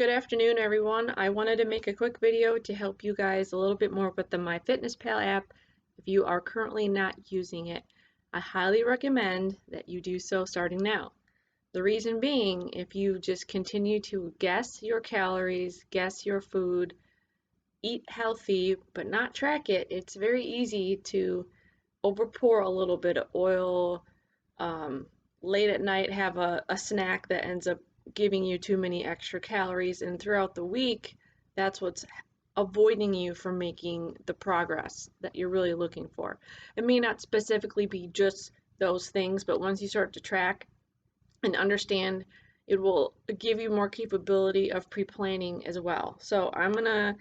Good afternoon, everyone. I wanted to make a quick video to help you guys a little bit more with the MyFitnessPal app. If you are currently not using it, I highly recommend that you do so starting now. The reason being, if you just continue to guess your calories, guess your food, eat healthy, but not track it, it's very easy to overpour a little bit of oil, um, late at night have a snack that ends up giving you too many extra calories, and throughout the week, that's what's avoiding you from making the progress that you're really looking for. It may not specifically be just those things, but once you start to track and understand, it will give you more capability of pre-planning as well. So I'm gonna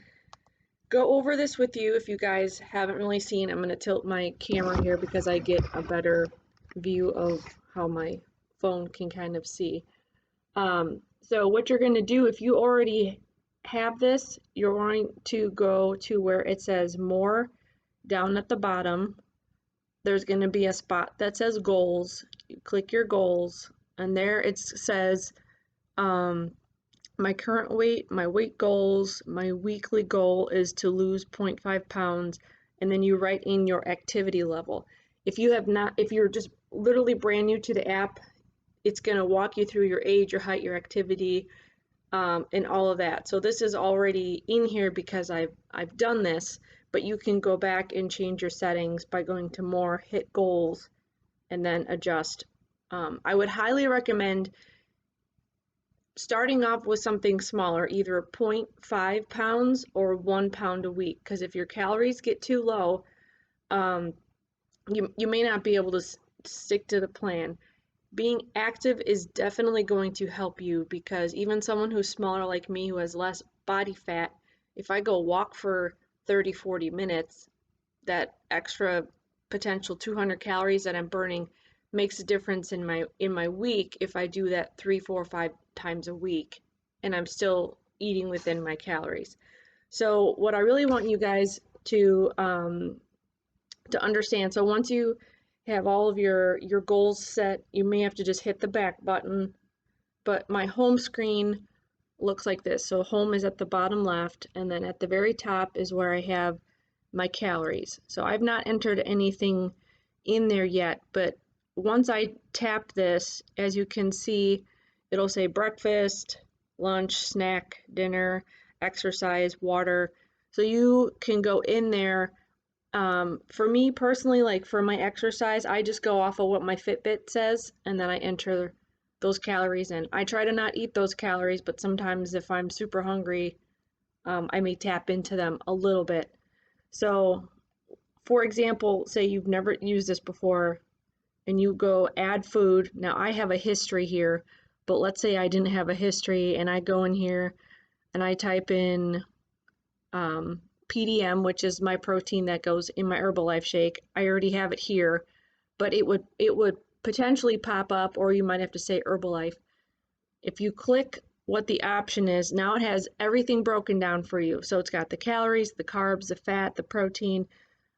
go over this with you. If you guys haven't really seen, I'm gonna tilt my camera here because I get a better view of how my phone can kind of see. So what you're going to do, if you already have this, you're going to go to where it says more down at the bottom. There's going to be a spot that says goals. You click your goals, and there it says my current weight, my weight goals, my weekly goal is to lose 0.5 pounds, and then you write in your activity level. If you're just literally brand new to the app, it's going to walk you through your age, your height, your activity, and all of that. So this is already in here because I've done this, but you can go back and change your settings by going to more, hit goals, and then adjust. I would highly recommend starting off with something smaller, either 0.5 pounds or 1 pound a week, because if your calories get too low, you may not be able to stick to the plan. Being active is definitely going to help you, because even someone who's smaller like me, who has less body fat, if I go walk for 30-40 minutes, that extra potential 200 calories that I'm burning makes a difference in my week if I do that 3, 4, 5 times a week and I'm still eating within my calories. So what I really want you guys to understand, so once you have all of your goals set, you may have to just hit the back button, but my home screen looks like this. So home is at the bottom left, and then at the very top is where I have my calories. So I've not entered anything in there yet, but once I tap this, as you can see, it'll say breakfast, lunch, snack, dinner, exercise, water. So you can go in there. For me personally, like for my exercise, I just go off of what my Fitbit says, and then I enter those calories in. I try to not eat those calories, but sometimes if I'm super hungry, I may tap into them a little bit. So, for example, say you've never used this before and you go add food. Now I have a history here, but let's say I didn't have a history and I go in here and I type in PDM, which is my protein that goes in my Herbalife shake. I already have it here, but it would potentially pop up, or you might have to say Herbalife. If you click what the option is, now it has everything broken down for you. So it's got the calories, the carbs, the fat, the protein.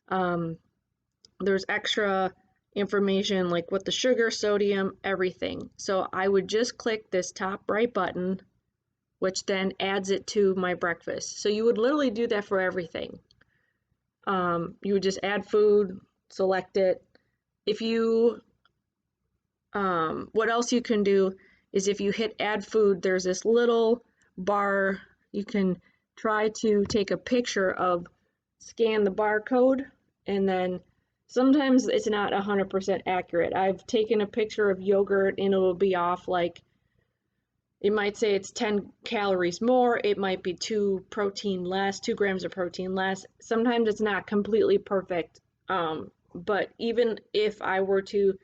There's extra information like what the sugar, sodium, everything. So I would just click this top right button, which then adds it to my breakfast. So you would literally do that for everything. You would just add food, select it. If you, what else you can do is if you hit add food, there's this little bar. You can try to take a picture of, scan the barcode, and then sometimes it's not 100% accurate. I've taken a picture of yogurt and it'll be off, like it might say it's 10 calories more, it might be 2 grams of protein less. Sometimes it's not completely perfect, but even if I were to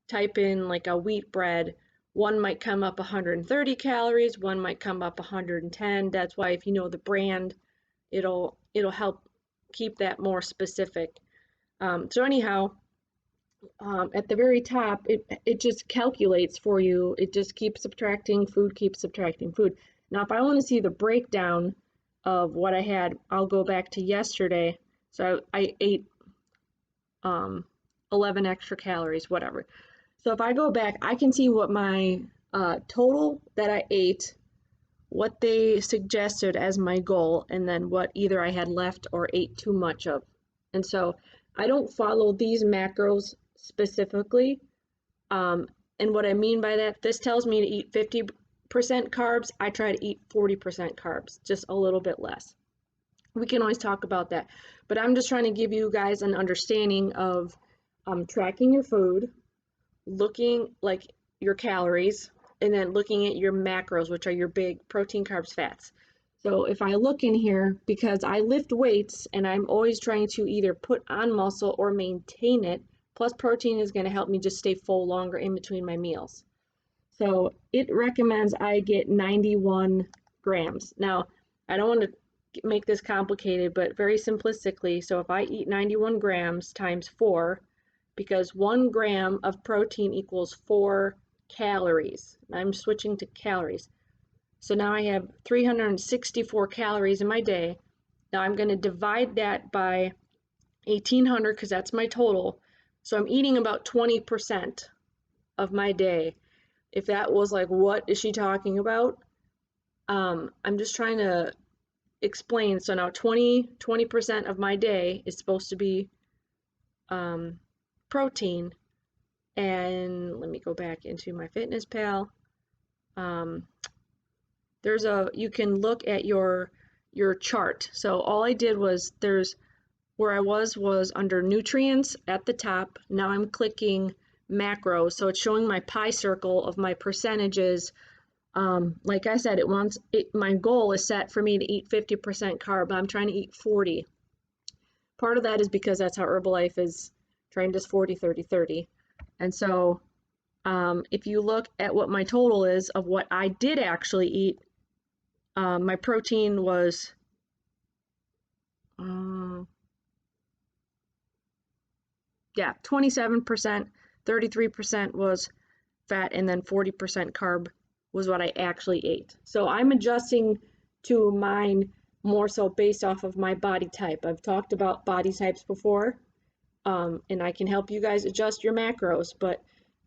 type in like a wheat bread, one might come up 130 calories, one might come up 110. That's why if you know the brand, it'll help keep that more specific. So anyhow, at the very top, it just calculates for you. It just keeps subtracting food, keeps subtracting food. Now, if I want to see the breakdown of what I had, I'll go back to yesterday. So I ate 11 extra calories, whatever. So if I go back, I can see what my total that I ate what they suggested as my goal, and then what either I had left or ate too much of. And so I don't follow these macros specifically. And what I mean by that, this tells me to eat 50% carbs. I try to eat 40% carbs, just a little bit less. We can always talk about that. But I'm just trying to give you guys an understanding of tracking your food, looking like your calories, and then looking at your macros, which are your big protein, carbs, fats. So if I look in here, because I lift weights and I'm always trying to either put on muscle or maintain it, plus protein is going to help me just stay full longer in between my meals. So it recommends I get 91 grams. Now, I don't want to make this complicated, but very simplistically, so if I eat 91 grams times 4, because 1 gram of protein equals 4 calories. I'm switching to calories. So now I have 364 calories in my day. Now I'm going to divide that by 1800 because that's my total. So I'm eating about 20% of my day. If that was like, what is she talking about? I'm just trying to explain. So now 20% of my day is supposed to be protein. And let me go back into MyFitnessPal. You can look at your chart. So all I did was where I was under nutrients at the top. Now I'm clicking macros. So it's showing my pie circle of my percentages. Like I said, my goal is set for me to eat 50% carb, but I'm trying to eat 40. Part of that is because that's how Herbalife is trained as 40, 30, 30. And so if you look at what my total is of what I did actually eat, my protein was 27%, 33% was fat, and then 40% carb was what I actually ate. So I'm adjusting to mine more so based off of my body type. I've talked about body types before, and I can help you guys adjust your macros, but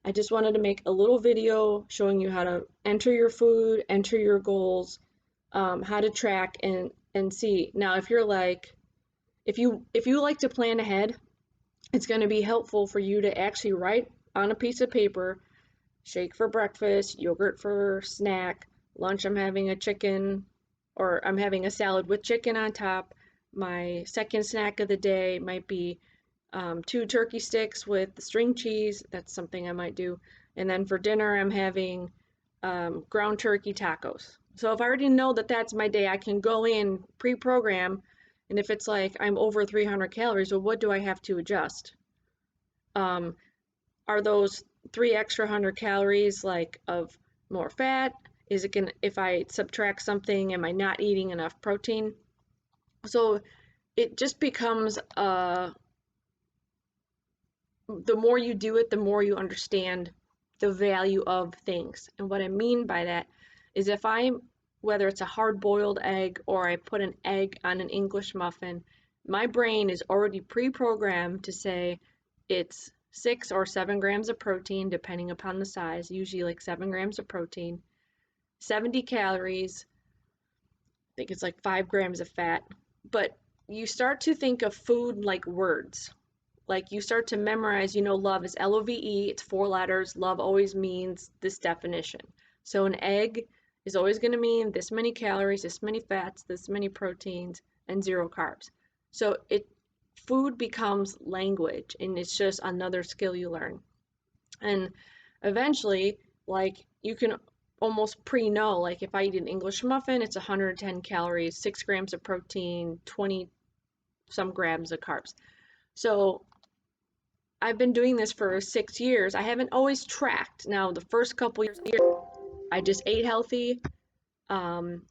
I just wanted to make a little video showing you how to enter your food, enter your goals, how to track and see. Now, if you like to plan ahead, it's going to be helpful for you to actually write on a piece of paper, shake for breakfast, yogurt for snack, lunch I'm having a chicken, or I'm having a salad with chicken on top. My second snack of the day might be 2 turkey sticks with string cheese. That's something I might do. And then for dinner, I'm having ground turkey tacos. So if I already know that that's my day, I can go in, pre-program, and if it's like I'm over 300 calories, well, what do I have to adjust? Are those 3 extra 100 calories like of more fat? Is it gonna, if I subtract something, am I not eating enough protein? So it just becomes the more you do it, the more you understand the value of things. And what I mean by that is whether it's a hard-boiled egg or I put an egg on an English muffin, my brain is already pre-programmed to say it's 6 or 7 grams of protein, depending upon the size, usually like 7 grams of protein, 70 calories, I think it's like 5 grams of fat. But you start to think of food like words. Like you start to memorize, love is L-O-V-E, it's 4 letters. Love always means this definition. So an egg is always going to mean this many calories, this many fats, this many proteins, and 0 carbs. So food becomes language, and it's just another skill you learn. And eventually, like you can almost pre-know, like if I eat an English muffin, it's 110 calories, 6 grams of protein, 20 some grams of carbs. So I've been doing this for 6 years. I haven't always tracked. Now, the first couple years, I just ate healthy, and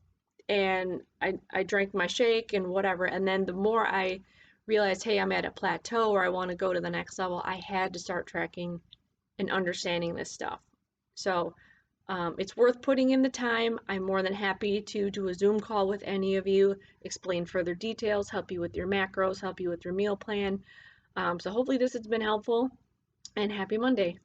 I drank my shake and whatever. And then the more I realized, hey, I'm at a plateau or I want to go to the next level, I had to start tracking and understanding this stuff. So it's worth putting in the time. I'm more than happy to do a Zoom call with any of you, explain further details, help you with your macros, help you with your meal plan. So hopefully this has been helpful, and happy Monday.